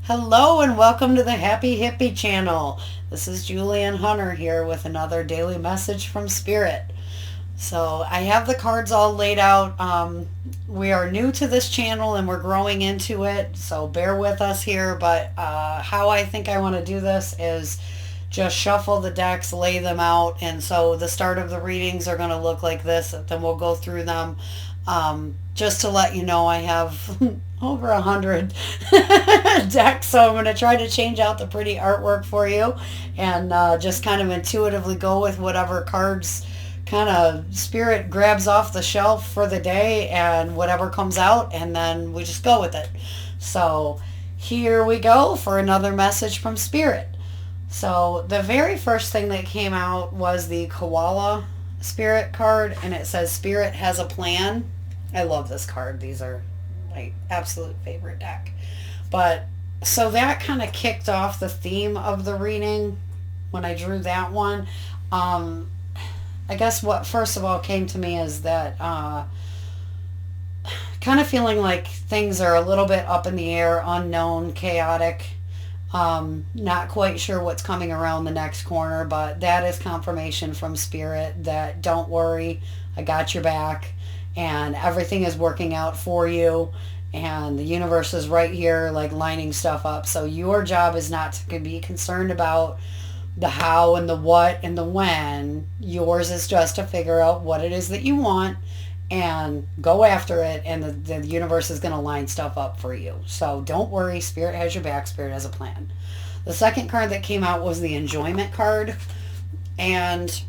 Hello and welcome to the Happy Hippie channel. This is Julianne Hunter here with another daily message from Spirit. So I have the cards all laid out. We are new to this channel and we're growing into it, so bear with us here. But how I think I want to do this is just shuffle the decks, lay them out, and so the start of the readings are going to look like this. Then we'll go through them. Just to let you know, I have over 100 decks, so I'm going to try to change out the pretty artwork for you and just kind of intuitively go with whatever cards kind of Spirit grabs off the shelf for the day and whatever comes out, and then we just go with it. So here we go for another message from Spirit. So the very first thing that came out was the Koala Spirit card, and it says Spirit has a plan. I love this card. These are my absolute favorite deck. But so that kind of kicked off the theme of the reading when I drew that one. I guess what first of all came to me is that kind of feeling like things are a little bit up in the air, unknown, chaotic. Not quite sure what's coming around the next corner, but that is confirmation from Spirit that don't worry, I got your back, and everything is working out for you, and the universe is right here like lining stuff up. So your job is not to be concerned about the how and the what and the when. Yours is just to figure out what it is that you want and go after it, and the universe is going to line stuff up for you. So don't worry, Spirit has your back, Spirit has a plan. The second card that came out was the Enjoyment card, and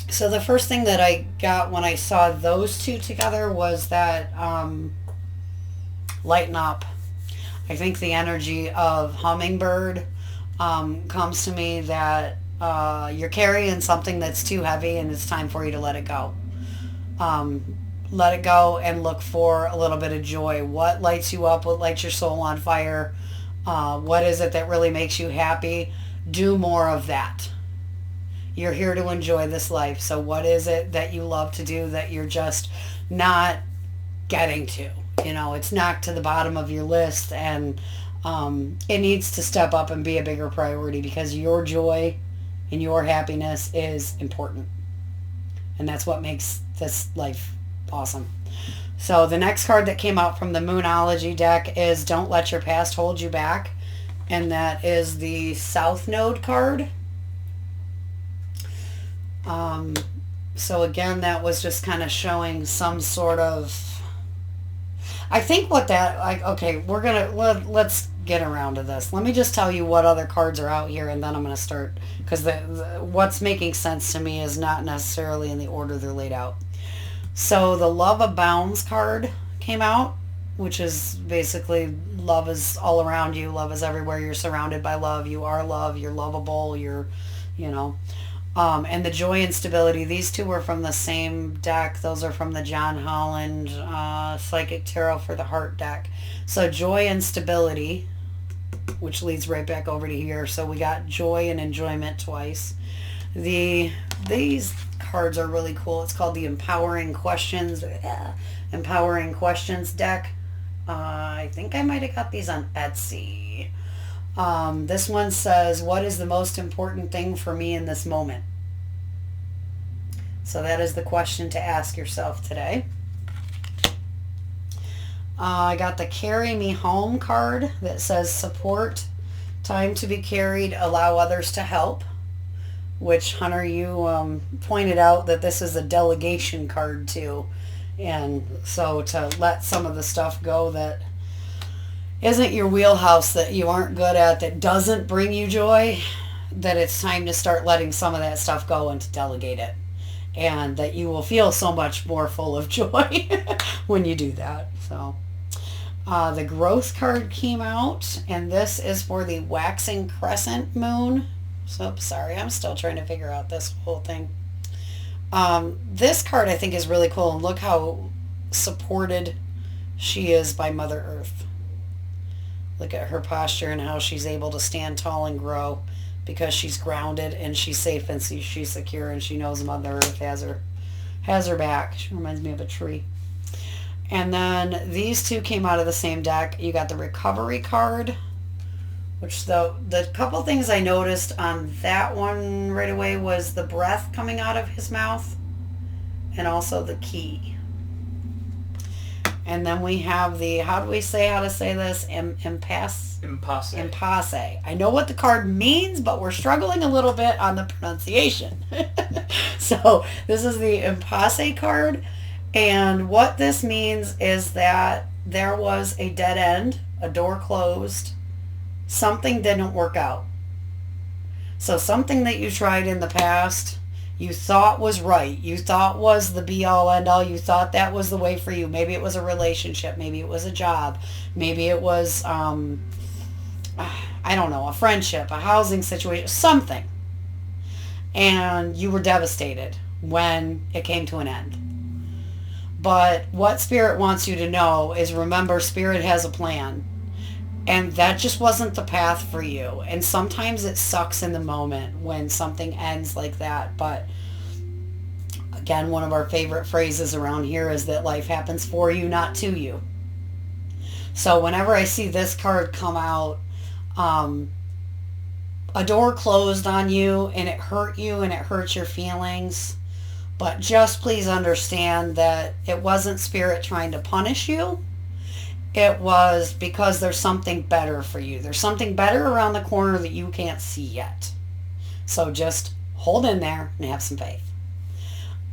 so the first thing that I got when I saw those two together was that lighten up. I think the energy of hummingbird comes to me that you're carrying something that's too heavy and it's time for you to let it go. Let it go and look for a little bit of joy. What lights you up? What lights your soul on fire? What is it that really makes you happy? Do more of that. You're here to enjoy this life. So what is it that you love to do that you're just not getting to? You know, it's knocked to the bottom of your list, and it needs to step up and be a bigger priority because your joy and your happiness is important. And that's what makes this life awesome. So the next card that came out from the Moonology deck is Don't Let Your Past Hold You Back. And that is the South Node card. So again, that was just kind of showing some sort of... I think what that... okay, we're going to... Let's get around to this. Let me just tell you what other cards are out here, and then I'm going to start, because what's making sense to me is not necessarily in the order they're laid out. So the Love Abounds card came out, which is basically love is all around you, love is everywhere, you're surrounded by love, you are love, you're lovable, you're, you know. And the Joy and Stability, these two were from the same deck. Those are from the John Holland Psychic Tarot for the Heart deck. So Joy and Stability, which leads right back over to here. So we got Joy and Enjoyment twice. These cards are really cool. It's called the Empowering Questions deck. I think I might have got these on Etsy. This one says, what is the most important thing for me in this moment? So that is the question to ask yourself today. I got the Carry Me Home card that says support, time to be carried, allow others to help, which, Hunter, you pointed out that this is a delegation card too. And so to let some of the stuff go that isn't your wheelhouse, that you aren't good at, that doesn't bring you joy, that it's time to start letting some of that stuff go and to delegate it. And that you will feel so much more full of joy when you do that. So the Growth card came out, and this is for the Waxing Crescent Moon. So sorry, I'm still trying to figure out this whole thing. This card I think is really cool, and look how supported she is by Mother Earth. Look at her posture and how she's able to stand tall and grow because she's grounded and she's safe and she's secure, and she knows Mother Earth has her back. She reminds me of a tree. And then these two came out of the same deck. You got the Recovery card, which the couple things I noticed on that one right away was the breath coming out of his mouth and also the key. And then we have the, how to say this? Impasse. I know what the card means, but we're struggling a little bit on the pronunciation. So this is the Impasse card. And what this means is that there was a dead end, a door closed, something didn't work out. So something that you tried in the past, you thought was right, you thought was the be all end all, you thought that was the way for you. Maybe it was a relationship, maybe it was a job, maybe it was, I don't know, a friendship, a housing situation, something. And you were devastated when it came to an end. But what Spirit wants you to know is, remember, Spirit has a plan. And that just wasn't the path for you. And sometimes it sucks in the moment when something ends like that. But again, one of our favorite phrases around here is that life happens for you, not to you. So whenever I see this card come out, a door closed on you and it hurt you and it hurt your feelings. But just please understand that it wasn't Spirit trying to punish you. It was because there's something better for you. There's something better around the corner that you can't see yet. So just hold in there and have some faith.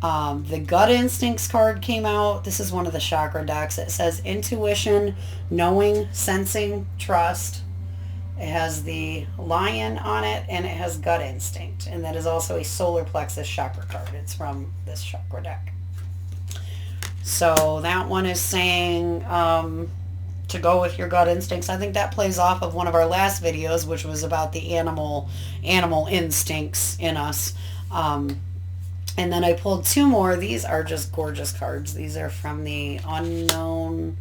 The Gut Instincts card came out. This is one of the chakra decks. It says intuition, knowing, sensing, trust. It has the lion on it, and it has gut instinct. And that is also a solar plexus chakra card. It's from this chakra deck. So that one is saying to go with your gut instincts. I think that plays off of one of our last videos, which was about the animal instincts in us. And then I pulled two more. These are just gorgeous cards. These are from the Unknown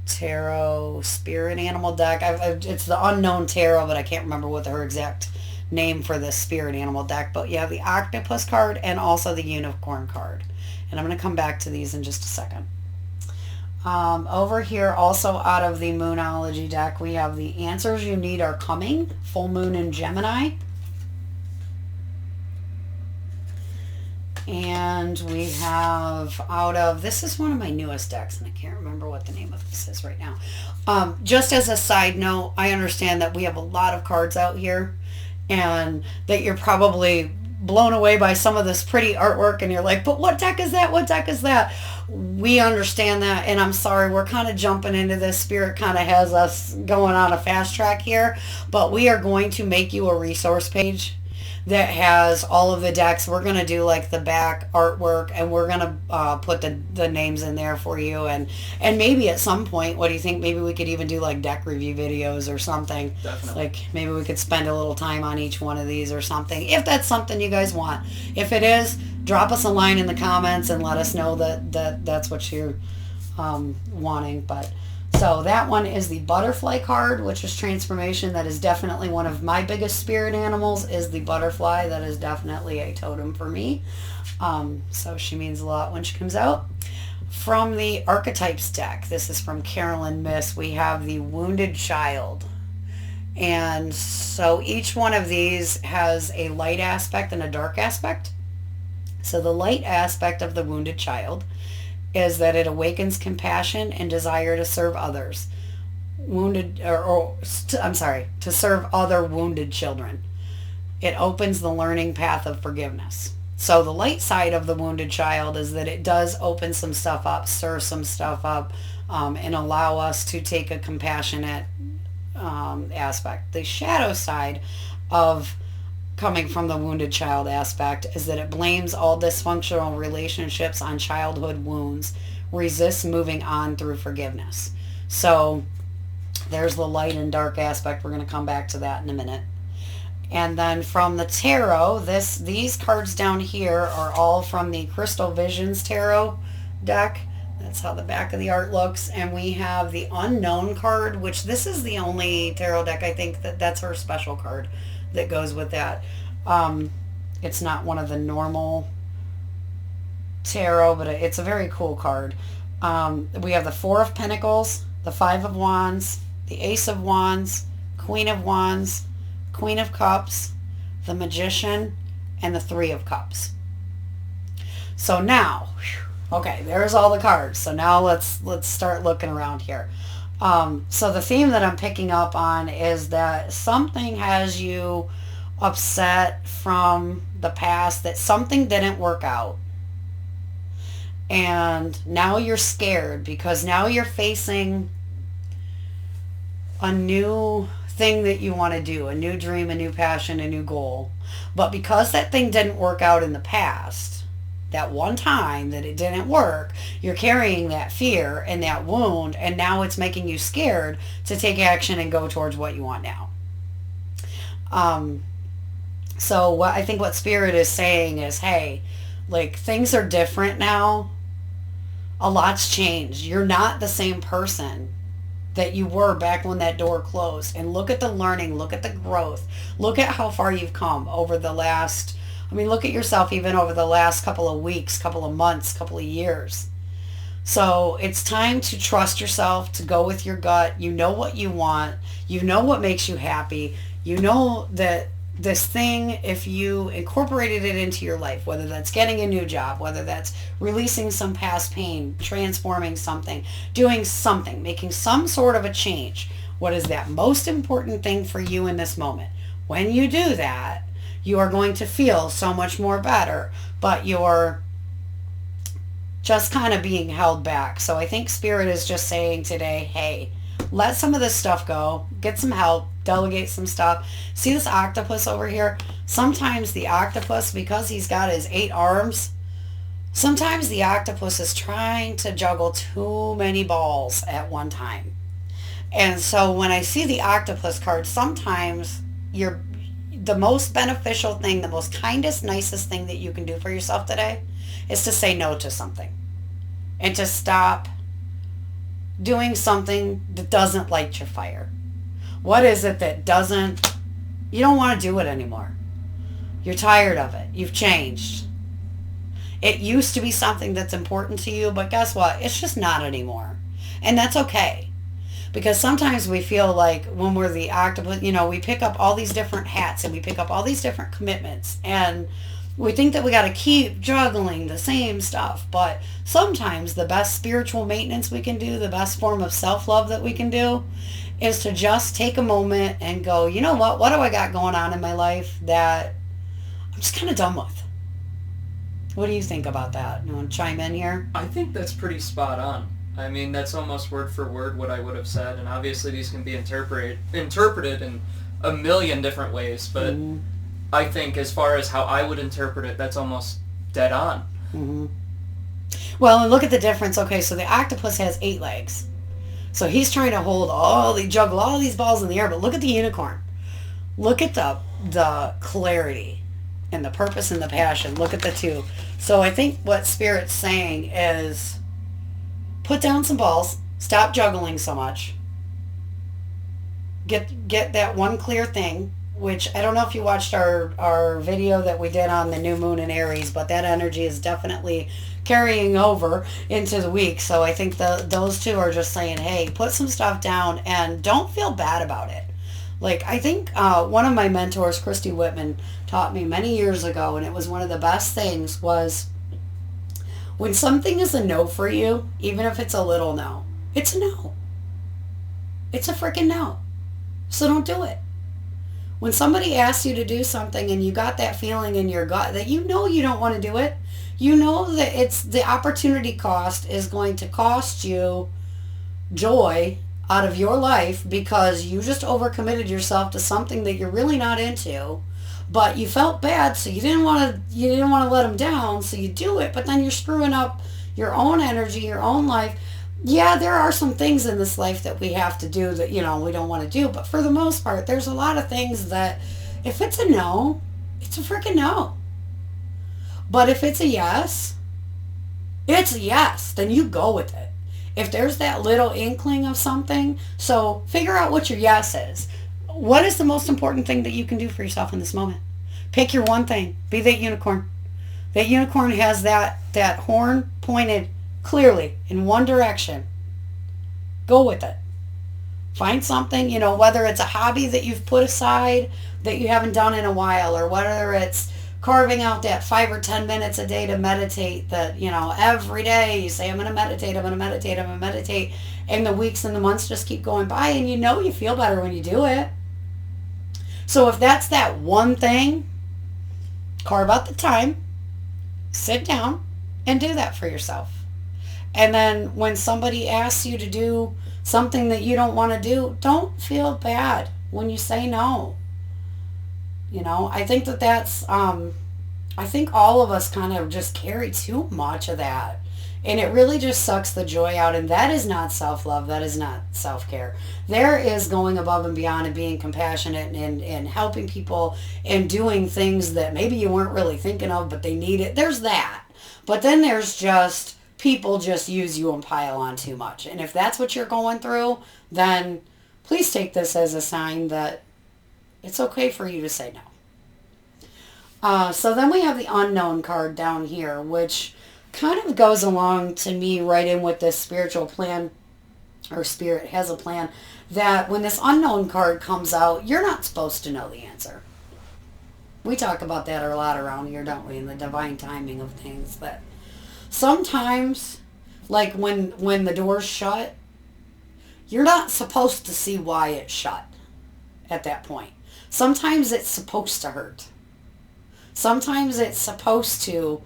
Tarot Spirit Animal deck. It's the Unknown Tarot, but I can't remember what her exact name for this Spirit Animal deck. But you have the Octopus card and also the Unicorn card. And I'm going to come back to these in just a second. Over here, also out of the Moonology deck, we have the Answers You Need Are Coming, Full Moon in Gemini. And we have out of, this is one of my newest decks, and I can't remember what the name of this is right now. Just as a side note, I understand that we have a lot of cards out here, and that you're probably blown away by some of this pretty artwork, and you're like, but what deck is that? What deck is that? We understand that, and I'm sorry, we're kind of jumping into this. Spirit kind of has us going on a fast track here, but we are going to make you a resource page that has all of the decks. We're going to do like the back artwork, and we're going to put the names in there for you. And maybe at some point, what do you think? Maybe we could even do like deck review videos or something. Definitely. Like maybe we could spend a little time on each one of these or something, if that's something you guys want. If it is, drop us a line in the comments and let us know that that's what you're wanting. But so that one is the Butterfly card, which is transformation. That is definitely one of my biggest spirit animals, is the butterfly. That is definitely a totem for me. So she means a lot when she comes out. From the Archetypes deck, this is from Carolyn Miss, we have the Wounded Child. And so each one of these has a light aspect and a dark aspect. So the light aspect of the Wounded Child is that it awakens compassion and desire to serve others. To serve other wounded children. It opens the learning path of forgiveness. So the light side of the Wounded Child is that it does open some stuff up, stir some stuff up, and allow us to take a compassionate aspect. The shadow side of coming from the Wounded Child aspect is that it blames all dysfunctional relationships on childhood wounds, resists moving on through forgiveness. So there's the light and dark aspect. We're going to come back to that in a minute. And then from the tarot, these cards down here are all from the Crystal Visions tarot deck. That's how the back of the art looks. And we have the Unknown card, which this is the only tarot deck I think that's her special card that goes with that. It's not one of the normal tarot, but it's a very cool card. We have the Four of Pentacles, the Five of Wands, the Ace of Wands, Queen of Wands, Queen of Cups, the Magician, and the Three of Cups. So now, okay, there's all the cards. So now let's start looking around here. So the theme that I'm picking up on is that something has you upset from the past, that something didn't work out. And now you're scared because now you're facing a new thing that you want to do, a new dream, a new passion, a new goal. But because that thing didn't work out in the past, that one time that it didn't work, you're carrying that fear and that wound, and now it's making you scared to take action and go towards what you want now. So I think what Spirit is saying is, hey, like, things are different now. A lot's changed. You're not the same person that you were back when that door closed. And look at the learning, look at the growth, look at how far you've come over the last, look at yourself even over the last couple of weeks, couple of months, couple of years. So it's time to trust yourself, to go with your gut. You know what you want. You know what makes you happy. You know that this thing, if you incorporated it into your life, whether that's getting a new job, whether that's releasing some past pain, transforming something, doing something, making some sort of a change, what is that most important thing for you in this moment? When you do that, you are going to feel so much more better, but you're just kind of being held back. So I think Spirit is just saying today, hey, let some of this stuff go, get some help, delegate some stuff. See this octopus over here? Sometimes the octopus, because he's got his 8 arms, sometimes the octopus is trying to juggle too many balls at one time. And so when I see the octopus card, sometimes the most beneficial thing, the most kindest, nicest thing that you can do for yourself today is to say no to something and to stop doing something that doesn't light your fire. What is it that you don't want to do it anymore? You're tired of it. You've changed. It used to be something that's important to you, but guess what? It's just not anymore. And that's okay. Because sometimes we feel like when we're the octopus, we pick up all these different hats and we pick up all these different commitments, and we think that we got to keep juggling the same stuff. But sometimes the best spiritual maintenance we can do, the best form of self-love that we can do, is to just take a moment and go, you know what do I got going on in my life that I'm just kind of done with? What do you think about that? You want to chime in here? I think that's pretty spot on. That's almost word for word what I would have said, and obviously these can be interpreted in a million different ways, but I think as far as how I would interpret it, that's almost dead on. Mm-hmm. Well, and look at the difference. Okay, so the octopus has 8 legs. So he's trying to juggle all these balls in the air, but look at the unicorn. Look at the clarity and the purpose and the passion. Look at the 2. So I think what Spirit's saying is put down some balls, stop juggling so much, get that one clear thing, which I don't know if you watched our video that we did on the new moon in Aries, but that energy is definitely carrying over into the week. So I think those 2 are just saying, hey, put some stuff down and don't feel bad about it. Like, I think one of my mentors, Christy Whitman, taught me many years ago, and it was one of the best things, was when something is a no for you, even if it's a little no, it's a no. It's a freaking no. So don't do it. When somebody asks you to do something and you got that feeling in your gut that you don't want to do it, you know that it's the opportunity cost is going to cost you joy out of your life because you just overcommitted yourself to something that you're really not into, but you felt bad, so you didn't want to let them down, so you do it, but then you're screwing up your own energy, your own life. Yeah, there are some things in this life that we have to do that, we don't want to do. But for the most part, there's a lot of things that if it's a no, it's a freaking no. But if it's a yes, it's a yes. Then you go with it. If there's that little inkling of something, so figure out what your yes is. What is the most important thing that you can do for yourself in this moment? Pick your one thing. Be that unicorn. That unicorn has that horn pointed clearly in one direction. Go with it. Find something, whether it's a hobby that you've put aside that you haven't done in a while, or whether it's carving out that 5 or 10 minutes a day to meditate, that, every day you say, I'm going to meditate, I'm going to meditate, I'm going to meditate. And the weeks and the months just keep going by, and you feel better when you do it. So if that's that one thing, carve out the time, sit down, and do that for yourself. And then when somebody asks you to do something that you don't want to do, don't feel bad when you say no. I think I think all of us kind of just carry too much of that. And it really just sucks the joy out. And that is not self-love. That is not self-care. There is going above and beyond and being compassionate and helping people and doing things that maybe you weren't really thinking of, but they need it. There's that. But then there's just people just use you and pile on too much. And if that's what you're going through, then please take this as a sign that it's okay for you to say no. So then we have the unknown card down here, which kind of goes along to me right in with this spiritual plan, or spirit has a plan, that when this unknown card comes out, you're not supposed to know the answer. We talk about that a lot around here, don't we, in the divine timing of things, that sometimes, like when the door's shut, you're not supposed to see why it's shut at that point. Sometimes it's supposed to hurt. Sometimes it's supposed to,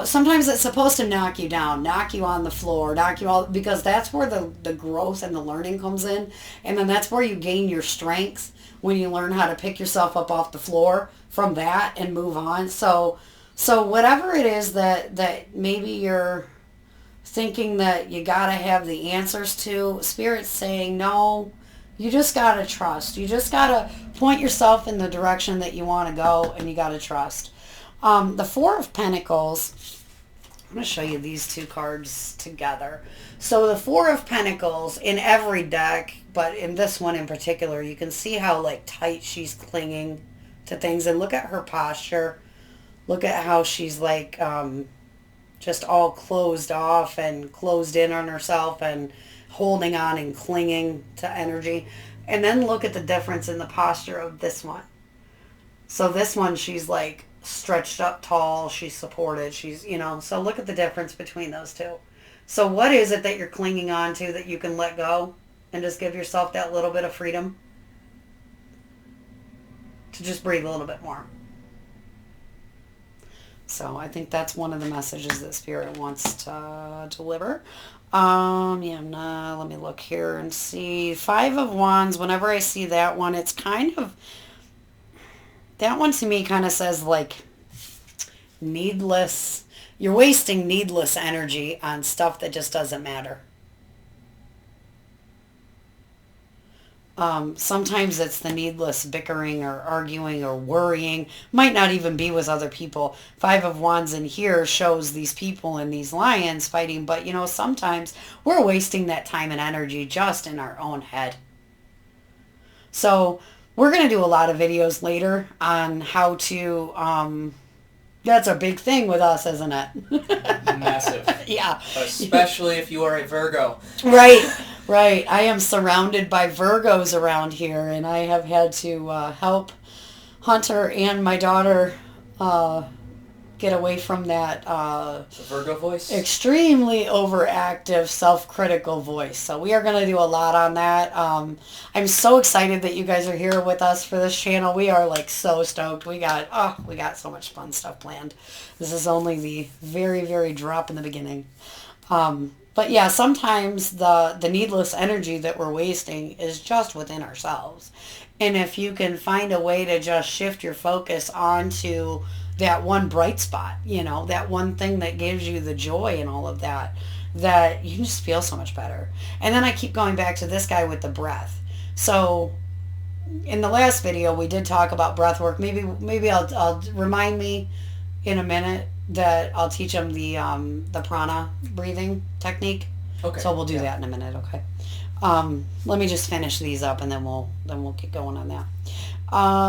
sometimes it's supposed to knock you down, knock you on the floor, knock you all, because that's where the growth and the learning comes in. And then that's where you gain your strength, when you learn how to pick yourself up off the floor from that and move on. So whatever it is that maybe you're thinking that you got to have the answers to, Spirit's saying, no, you just got to trust. You just got to point yourself in the direction that you want to go, and you got to trust. The Four of Pentacles, I'm going to show you these two cards together. So the Four of Pentacles in every deck, but in this one in particular, you can see how tight she's clinging to things. And look at her posture. Look at how she's just all closed off and closed in on herself and holding on and clinging to energy. And then look at the difference in the posture of this one. So this one, she's stretched up tall, she's supported, she's, so look at the difference between those two. So what is it that you're clinging on to that you can let go and just give yourself that little bit of freedom to just breathe a little bit more? So I think that's one of the messages that Spirit wants to deliver. Let me look here and see. Five of Wands, whenever I see that one, it's kind of, that one to me kind of says needless, you're wasting needless energy on stuff that just doesn't matter. Sometimes it's the needless bickering or arguing or worrying. Might not even be with other people. Five of Wands in here shows these people and these lions fighting, but sometimes we're wasting that time and energy just in our own head. So we're going to do a lot of videos later on how to, that's a big thing with us, isn't it? Massive. Yeah. Especially if you are a Virgo. Right. I am surrounded by Virgos around here, and I have had to help Hunter and my daughter get away from that the Virgo voice? Extremely overactive, self-critical voice. So we are going to do a lot on that. I'm so excited that you guys are here with us for this channel. We are so stoked. We got so much fun stuff planned. This is only the very, very drop in the beginning. But yeah, sometimes the needless energy that we're wasting is just within ourselves. And if you can find a way to just shift your focus onto that one bright spot, that one thing that gives you the joy and all of that, that you just feel so much better. And then I keep going back to this guy with the breath. So in the last video, we did talk about breath work. Maybe I'll remind me in a minute that I'll teach them the Prana Breathing technique. Okay. So we'll do that in a minute, okay? Let me just finish these up, and then we'll get going on that.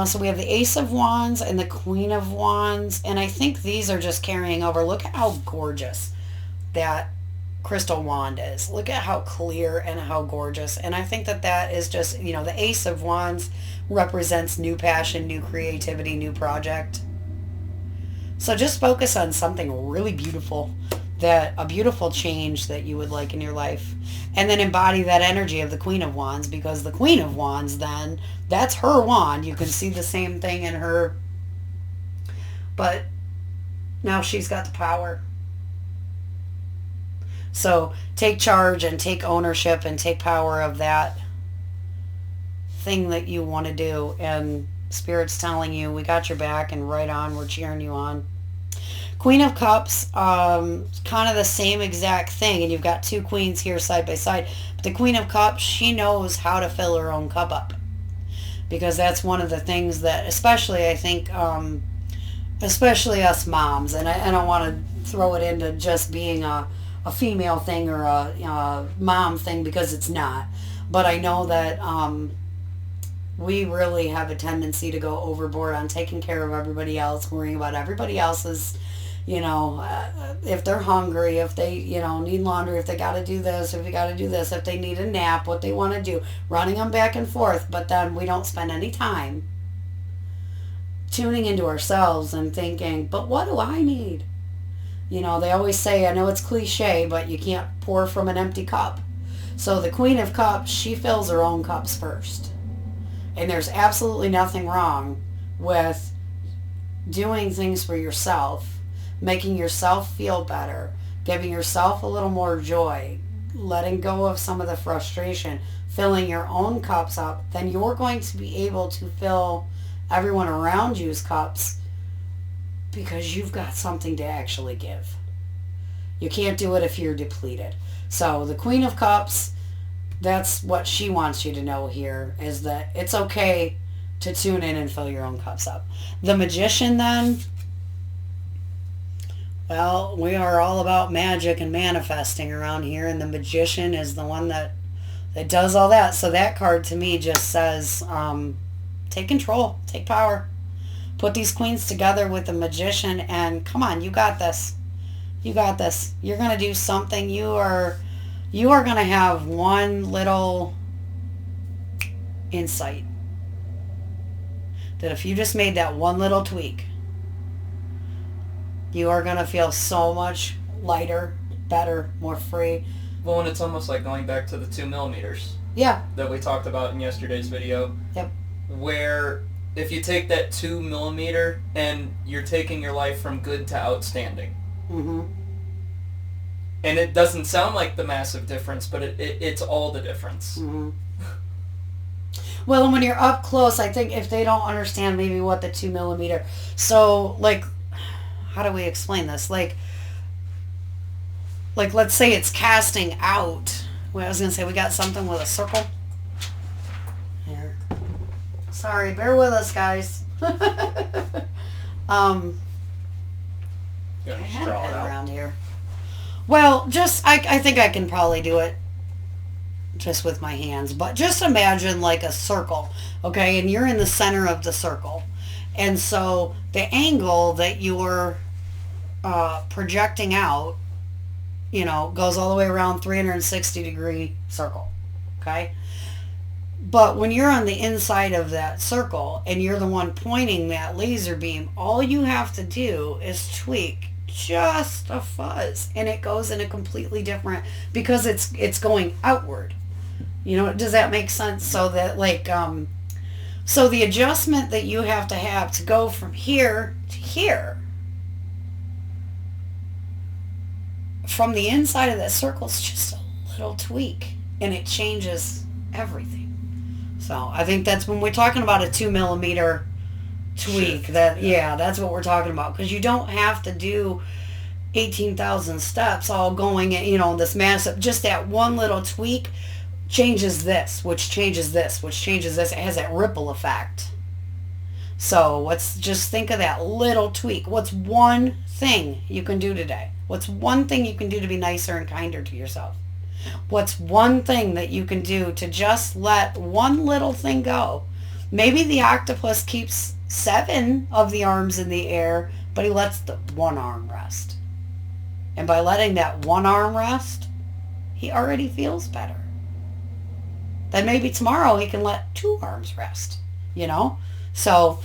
So we have the Ace of Wands and the Queen of Wands, and I think these are just carrying over. Look at how gorgeous that crystal wand is. Look at how clear and how gorgeous. And I think that that is just, the Ace of Wands represents new passion, new creativity, new project. So just focus on something really beautiful, that a beautiful change that you would like in your life. And then embody that energy of the Queen of Wands, because the Queen of Wands then, that's her wand. You can see the same thing in her, but now she's got the power. So take charge and take ownership and take power of that thing that you want to do. And Spirit's telling you, we got your back and right on, we're cheering you on. Queen of Cups, kind of the same exact thing. And you've got two queens here side by side. But the Queen of Cups, she knows how to fill her own cup up. Because that's one of the things that, especially I think, especially us moms, and I don't want to throw it into just being a female thing or a mom thing, because it's not. But I know that we really have a tendency to go overboard on taking care of everybody else, worrying about everybody else's, if they're hungry, if they, need laundry, if they got to do this, if you got to do this, if they need a nap, what they want to do, running them back and forth. But then we don't spend any time tuning into ourselves and thinking, but what do I need? They always say, I know it's cliche, but you can't pour from an empty cup. So the Queen of Cups, she fills her own cups first. And there's absolutely nothing wrong with doing things for yourself, making yourself feel better, giving yourself a little more joy, letting go of some of the frustration, filling your own cups up. Then you're going to be able to fill everyone around you's cups, because you've got something to actually give. You can't do it if you're depleted. So the Queen of Cups, that's what she wants you to know here, is that it's okay to tune in and fill your own cups up. The Magician then, well, we are all about magic and manifesting around here, and the Magician is the one that does all that. So that card to me just says, take control, take power. Put these queens together with the Magician, and come on, you got this. You got this. You're going to do something. You are going to have one little insight that if you just made that one little tweak, you are going to feel so much lighter, better, more free. Well, and it's almost like going back to the 2 millimeters. Yeah. That we talked about in yesterday's video. Yep. Where if you take that 2 millimeter and you're taking your life from good to outstanding. Mm-hmm. And it doesn't sound like the massive difference, but it's all the difference. Mm-hmm. Well, and when you're up close, I think if they don't understand maybe what the 2 millimeter, so like, how do we explain this? Like let's say it's casting out. Well, I was going to say we got something with a circle. Here. Sorry, bear with us, guys. I had it around here. Well, just, I think I can probably do it just with my hands. But just imagine like a circle, okay? And you're in the center of the circle. And so the angle that you're projecting out, goes all the way around 360-degree circle, okay? But when you're on the inside of that circle and you're the one pointing that laser beam, all you have to do is tweak just a fuzz, and it goes in a completely different, because it's going outward. Does that make sense? So that so the adjustment that you have to go from here to here, from the inside of that circle, is just a little tweak, and it changes everything. So I think that's when we're talking about a 2 millimeter tweak. That's what we're talking about, because you don't have to do 18,000 steps all going at, this massive, just that one little tweak changes this, which changes this, which changes this. It has that ripple effect. So let's just think of that little tweak. What's one thing you can do today? What's one thing you can do to be nicer and kinder to yourself? What's one thing that you can do to just let one little thing go? Maybe the octopus keeps 7 of the arms in the air, but he lets the one arm rest. And by letting that one arm rest, he already feels better. Then maybe tomorrow he can let two arms rest, you know? So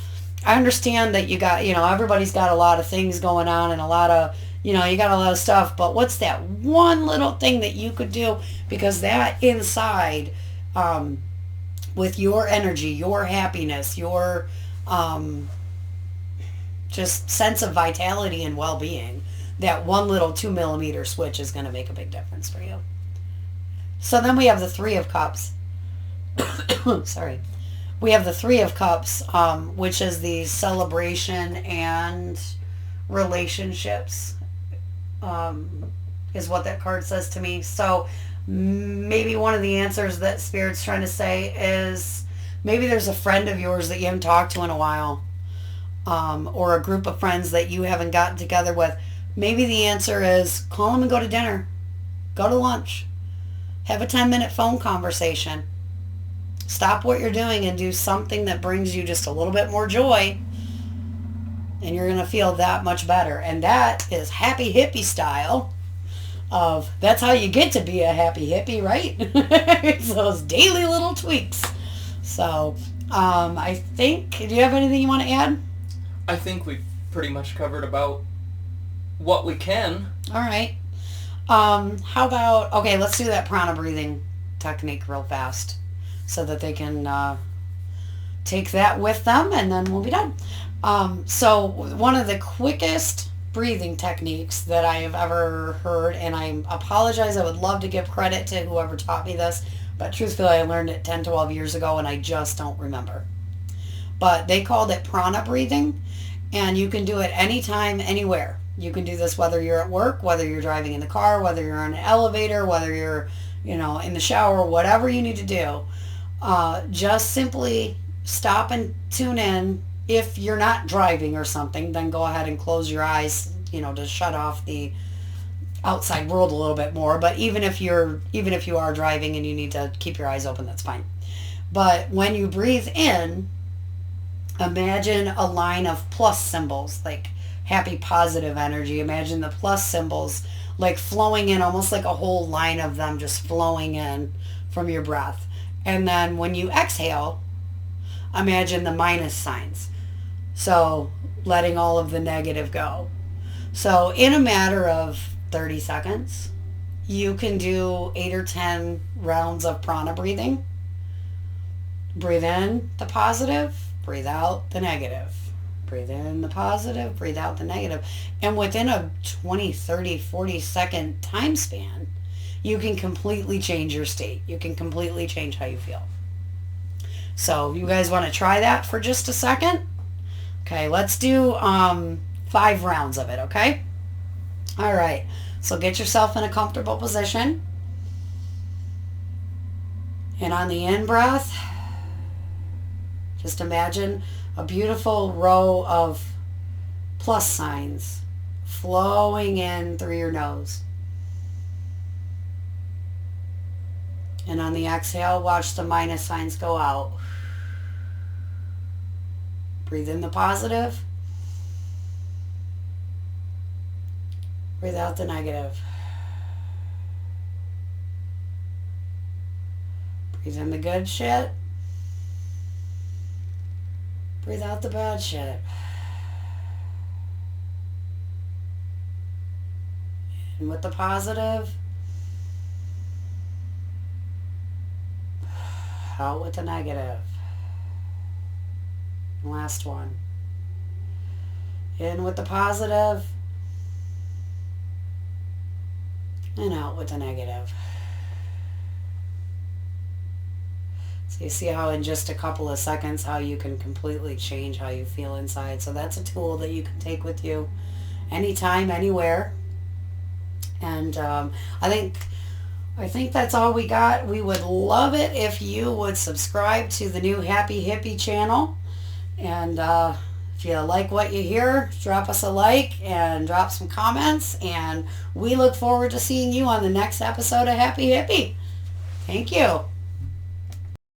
I understand that you got, everybody's got a lot of things going on and a lot of, you got a lot of stuff, but what's that one little thing that you could do? Because that inside, with your energy, your happiness, your just sense of vitality and well-being, that one little 2 millimeter switch is going to make a big difference for you. So then we have the Three of Cups. Sorry. We have the Three of Cups, which is the celebration and relationships, is what that card says to me. So maybe one of the answers that Spirit's trying to say is maybe there's a friend of yours that you haven't talked to in a while, or a group of friends that you haven't gotten together with. Maybe the answer is call them and go to dinner. Go to lunch. Have a 10-minute phone conversation. Stop what you're doing and do something that brings you just a little bit more joy. And you're going to feel that much better. And that is happy hippie style. That's how you get to be a happy hippie, right? It's those daily little tweaks. So, I think, do you have anything you want to add? I think we've pretty much covered about what we can. All right. How about, okay, let's do that prana breathing technique real fast so that they can take that with them, and then we'll be done. So one of the quickest breathing techniques that I have ever heard, and I apologize, I would love to give credit to whoever taught me this, but truthfully I learned it 10, 12 years ago and I just don't remember. But they called it prana breathing, and you can do it anytime, anywhere. You can do this whether you're at work, whether you're driving in the car, whether you're in an elevator, whether you're, in the shower, whatever you need to do. Just simply stop and tune in. If you're not driving or something, then go ahead and close your eyes, to shut off the outside world a little bit more. But even if you are driving and you need to keep your eyes open, that's fine. But when you breathe in, imagine a line of plus symbols, like happy, positive energy. Imagine the plus symbols like flowing in, almost like a whole line of them just flowing in from your breath. And then when you exhale, imagine the minus signs. So letting all of the negative go. So in a matter of 30 seconds, you can do 8 or 10 rounds of prana breathing. Breathe in the positive, breathe out the negative. Breathe in the positive, breathe out the negative. And within a 20, 30, 40-second time span, you can completely change your state. You can completely change how you feel. So you guys want to try that for just a second? Okay, let's do 5 rounds of it, okay? All right, so get yourself in a comfortable position. And on the in-breath, just imagine a beautiful row of plus signs flowing in through your nose. And on the exhale, watch the minus signs go out. Breathe in the positive. Breathe out the negative. Breathe in the good shit. Breathe out the bad shit. And with the positive, out with the negative. And last one. In with the positive, and out with the negative. So you see how in just a couple of seconds how you can completely change how you feel inside. So that's a tool that you can take with you anytime, anywhere. And I think that's all we got. We would love it if you would subscribe to the new Happy Hippie channel. And if you like what you hear, drop us a like and drop some comments. And we look forward to seeing you on the next episode of Happy Hippie. Thank you.